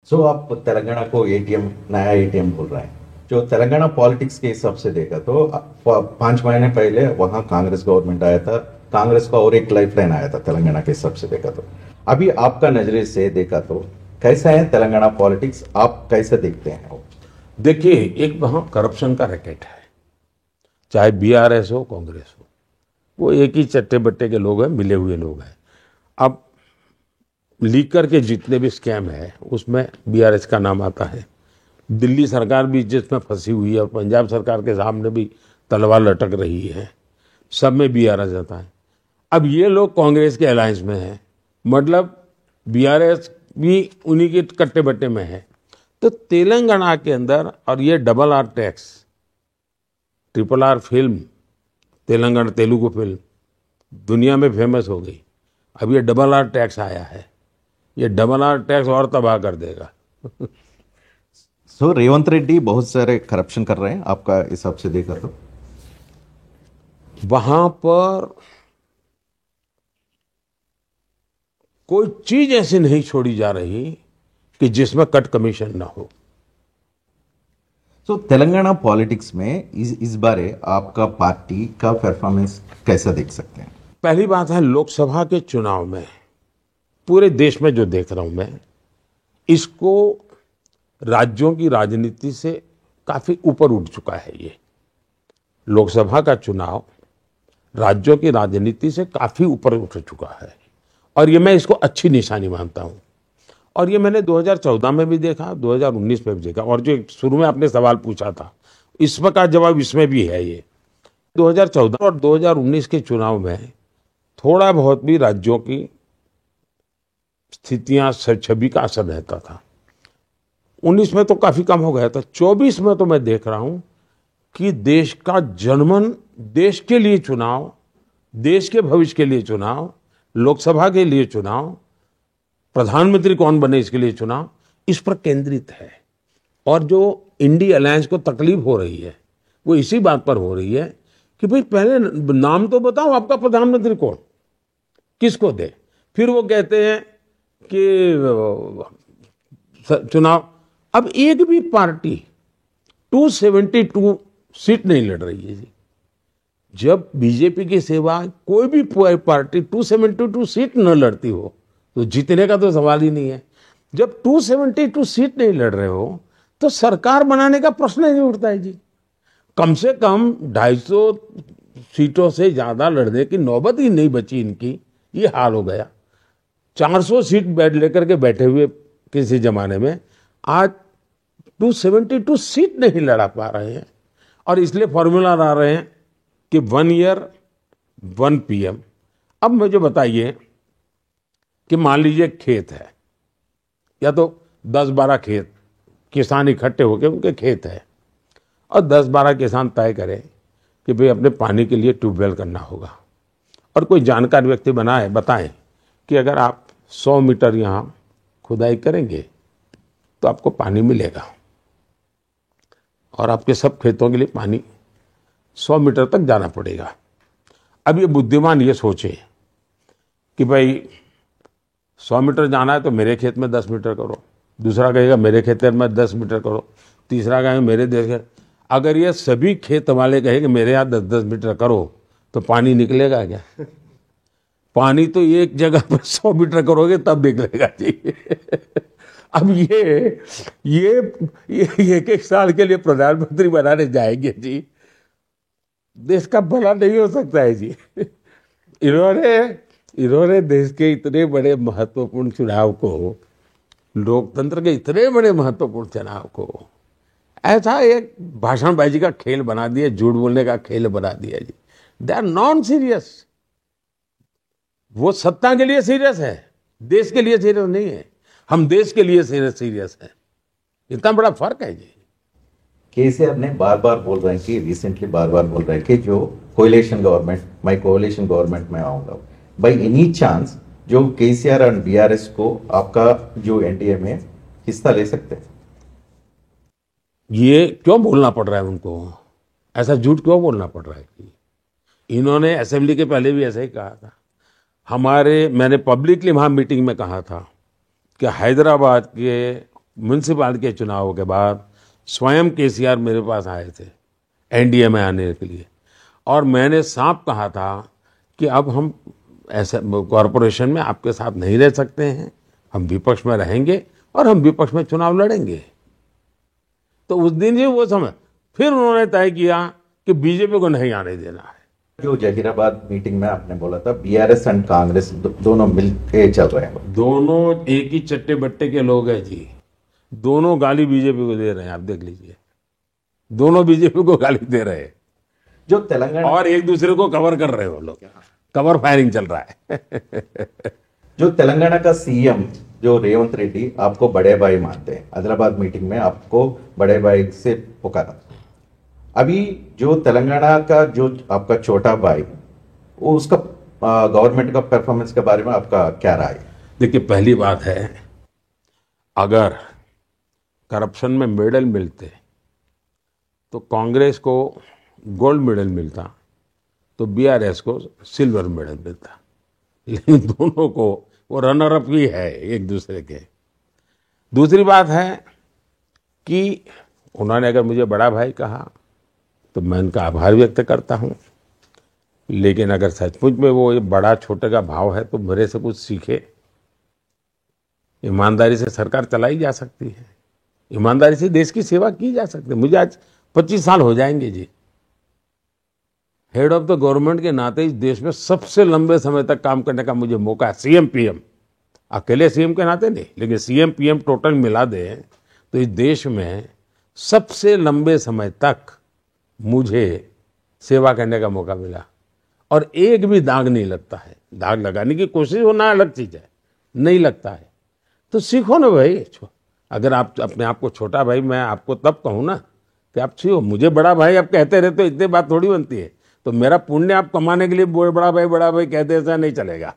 सो आप तेलंगाना को एटीएम नया एटीएम बोल रहे हैं। जो तेलंगाना पॉलिटिक्स के हिसाब से देखा तो 5 महीने पहले वहां कांग्रेस गवर्नमेंट आया था। कांग्रेस का और एक लाइफ लाइन आया था तेलंगाना के हिसाब से देखा तो। अभी आपका नजरिए से देखा तो कैसा है तेलंगाना पॉलिटिक्स, आप कैसे देखते हैं वो? देखिए, एक वहाँ करप्शन का रैकेट है। चाहे बीआरएस हो, कांग्रेस हो, वो एक ही चट्टे बट्टे के लोग हैं, मिले हुए लोग हैं। अब लीकर के जितने भी स्कैम है उसमें बीआरएस का नाम आता है। दिल्ली सरकार भी जिसमें फंसी हुई है और पंजाब सरकार के सामने भी तलवार लटक रही है, सब में बीआरएस आता है। अब ये लोग कांग्रेस के अलायंस में है, मतलब बीआरएस भी उन्हीं के कट्टे बट्टे में है। तो तेलंगाना के अंदर, और ये double R tax, triple R film, Telangana Telugu film दुनिया में फेमस हो गई। अब ये डबल आर टैक्स आया है, ये डबल आर टैक्स और तबाह कर देगा। सो रेवंत रेड्डी बहुत सारे करप्शन कर रहे हैं आपका हिसाब से देखा तो? वहां पर कोई चीज ऐसी नहीं छोड़ी जा रही कि जिसमें कट कमीशन ना हो। सो तेलंगाना पॉलिटिक्स में इस बारे आपका पार्टी का परफॉर्मेंस कैसा देख सकते हैं? पहली बात है, लोकसभा के चुनाव में पूरे देश में जो देख रहा हूं मैं, इसको राज्यों की राजनीति से काफी ऊपर उठ चुका है। ये लोकसभा का चुनाव राज्यों की राजनीति से काफी ऊपर उठ चुका है, और ये मैं इसको अच्छी निशानी मानता हूं। और ये मैंने 2014 में भी देखा, 2019 में भी देखा, और जो शुरू में आपने सवाल पूछा था इसमें का जवाब इसमें भी है। ये 2014 और 2019 के चुनाव में थोड़ा बहुत भी राज्यों की स्थितियां, छवि का असर रहता था। 19 में तो काफी कम हो गया था। 24 में तो मैं देख रहा हूं कि देश का जनमन, देश के लिए चुनाव, देश के भविष्य के लिए चुनाव, लोकसभा के लिए चुनाव, प्रधानमंत्री कौन बने इसके लिए चुनाव, इस पर केंद्रित है। और जो इंडी अलायंस को तकलीफ हो रही है वो इसी बात पर हो रही है कि भाई पहले नाम तो बताओ, आपका प्रधानमंत्री कौन, किसको दे। फिर वो कहते हैं कि चुनाव। अब एक भी पार्टी 272 सीट नहीं लड़ रही है जी। जब बीजेपी के सिवा कोई भी पार्टी 272 सीट न लड़ती हो तो जीतने का तो सवाल ही नहीं है। जब 272 सीट नहीं लड़ रहे हो तो सरकार बनाने का प्रश्न ही नहीं उठता है जी। कम से कम 250 सीटों से ज्यादा लड़ने की नौबत ही नहीं बची इनकी, ये हाल हो गया। 400 सीट बैठ लेकर के बैठे हुए किसी जमाने में आज 272 सीट नहीं लड़ा पा रहे हैं। और इसलिए फॉर्मूला ला रहे हैं कि 1 ईयर 1 पीएम। अब मुझे बताइए कि मान लीजिए खेत है, या तो 10-12 खेत किसान इकट्ठे होकर, उनके खेत है, और 10-12 किसान तय करें कि भाई अपने पानी के लिए ट्यूबवेल करना होगा, और कोई जानकार व्यक्ति बताएं कि अगर आप 100 मीटर यहाँ खुदाई करेंगे तो आपको पानी मिलेगा, और आपके सब खेतों के लिए पानी 100 मीटर तक जाना पड़ेगा। अब ये बुद्धिमान ये सोचे कि भाई 100 मीटर जाना है तो मेरे खेत में 10 मीटर करो, दूसरा कहेगा मेरे खेत में 10 मीटर करो, तीसरा कहेगा मेरे देश। अगर ये सभी खेत वाले कहे कि मेरे यहाँ 10-10 मीटर करो तो पानी निकलेगा क्या? पानी तो एक जगह पर 100 मीटर करोगे तब निकलेगा जी। अब ये एक साल के लिए प्रधानमंत्री बनाने जाएंगे जी, देश का भला नहीं हो सकता है जी। इन्होंने देश के इतने बड़े महत्वपूर्ण चुनाव को, लोकतंत्र के इतने बड़े महत्वपूर्ण चुनाव को ऐसा एक भाषणबाजी का खेल बना दिया, झूठ बोलने का खेल बना दिया जी। They are non serious. वो सत्ता के लिए सीरियस है, देश के लिए सीरियस नहीं है। हम देश के लिए सीरियस है। इतना बड़ा फर्क है जी। केसीआर ने बार बार बोल रहे हैं कि रिसेंटली बार बार बोल रहे हैं कि जो कोलिशन गवर्नमेंट, मैं कोलिशन गवर्नमेंट में आऊंगा। बाई एनी चांस जो केसीआर एंड बीआरएस को आपका जो एनडीए में हिस्सा ले सकते हैं? ये क्यों बोलना पड़ रहा है उनको? ऐसा झूठ क्यों बोलना पड़ रहा है कि इन्होंने असेंबली के पहले भी ऐसा ही कहा था। मैंने पब्लिकली वहां मीटिंग में कहा था कि हैदराबाद के म्युनिसिपैलिटी के चुनाव के बाद स्वयं केसीआर मेरे पास आए थे एनडीए में आने के लिए, और मैंने साफ कहा था कि अब हम ऐसे कॉरपोरेशन में आपके साथ नहीं रह सकते हैं, हम विपक्ष में रहेंगे और हम विपक्ष में चुनाव लड़ेंगे। तो उस दिन ही वो समय फिर उन्होंने तय किया कि बीजेपी को नहीं आने देना है। जो जहीराबाद मीटिंग में आपने बोला था बीआरएस एंड कांग्रेस दोनों मिलके चल रहे हैं। दोनों एक ही चट्टे बट्टे के लोग हैं जी, दोनों गाली बीजेपी को दे रहे हैं, आप देख लीजिए, दोनों बीजेपी को गाली दे रहे हैं जो तेलंगाना और एक दूसरे को कवर कर रहे हो लोग, कवर फायरिंग चल रहा है। जो तेलंगाना का सीएम जो रेवंत रेड्डी आपको बड़े भाई मानते हैं, हैदराबाद मीटिंग में आपको बड़े भाई से पुकारा। अभी जो तेलंगाना का जो आपका छोटा भाई, वो उसका गवर्नमेंट का परफॉर्मेंस के बारे में आपका क्या राय है? देखिए, पहली बात है, अगर करप्शन में मेडल मिलते तो कांग्रेस को गोल्ड मेडल मिलता, तो बीआरएस को सिल्वर मेडल मिलता, लेकिन दोनों को वो रनर अप ही है एक दूसरे के। दूसरी बात है कि उन्होंने अगर मुझे बड़ा भाई कहा तो मैं उनका आभार व्यक्त करता हूं, लेकिन अगर सचमुच में वो ये बड़ा छोटे का भाव है तो मेरे से कुछ सीखे। ईमानदारी से सरकार चलाई जा सकती है, ईमानदारी से देश की सेवा की जा सकती है। मुझे आज 25 साल हो जाएंगे जी, हेड ऑफ द गवर्नमेंट के नाते इस देश में सबसे लंबे समय तक काम करने का मुझे मौका है। सीएम पीएम, अकेले सीएम के नाते नहीं, लेकिन सीएम पीएम टोटल मिला दे तो इस देश में सबसे लंबे समय तक मुझे सेवा करने का मौका मिला और एक भी दाग नहीं लगता है। दाग लगाने की कोशिश होना अलग चीज है, नहीं लगता है तो सीखो ना भाई। अगर आप अपने आप को छोटा भाई, मैं आपको तब कहूँ ना कि आप सीखो, मुझे बड़ा भाई आप कहते रहे तो इतनी बात थोड़ी बनती है। तो मेरा पुण्य आप कमाने के लिए बड़ा भाई कहते ऐसा नहीं चलेगा।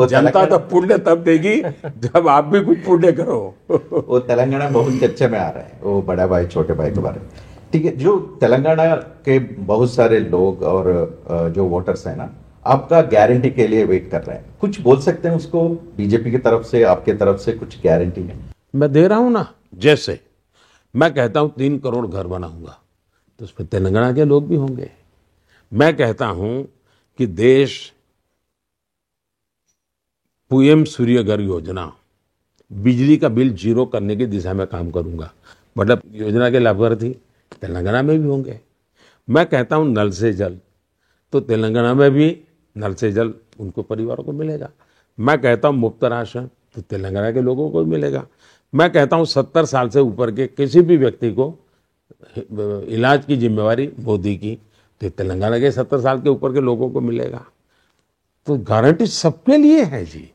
जनता तो पुण्य तब देगी जब आप भी कुछ पुण्य करो। वो तेलंगाना बहुत चर्चे में आ रहा है, वो बड़ा भाई छोटे भाई के बारे में। ठीक है, जो तेलंगाना के बहुत सारे लोग और जो वोटर्स हैं ना, आपका गारंटी के लिए वेट कर रहे हैं, कुछ बोल सकते हैं उसको? बीजेपी की तरफ से, आपके तरफ से कुछ गारंटी है? मैं दे रहा हूं ना। जैसे मैं कहता हूं 3 करोड़ घर बनाऊंगा तो उसमें तेलंगाना के लोग भी होंगे। मैं कहता हूं कि देश पीएम सूर्यघर योजना, बिजली का बिल 0 करने की दिशा में काम करूंगा, मतलब योजना के लाभार्थी तेलंगाना में भी होंगे। मैं कहता हूं नल से जल, तो तेलंगाना में भी नल से जल उनको परिवारों को मिलेगा। मैं कहता हूं मुफ्त राशन, तो तेलंगाना के लोगों को मिलेगा। मैं कहता हूं 70 साल से ऊपर के किसी भी व्यक्ति को इलाज की जिम्मेवारी मोदी की, तो तेलंगाना के 70 साल के ऊपर के लोगों को मिलेगा। तो गारंटी सबके लिए है जी।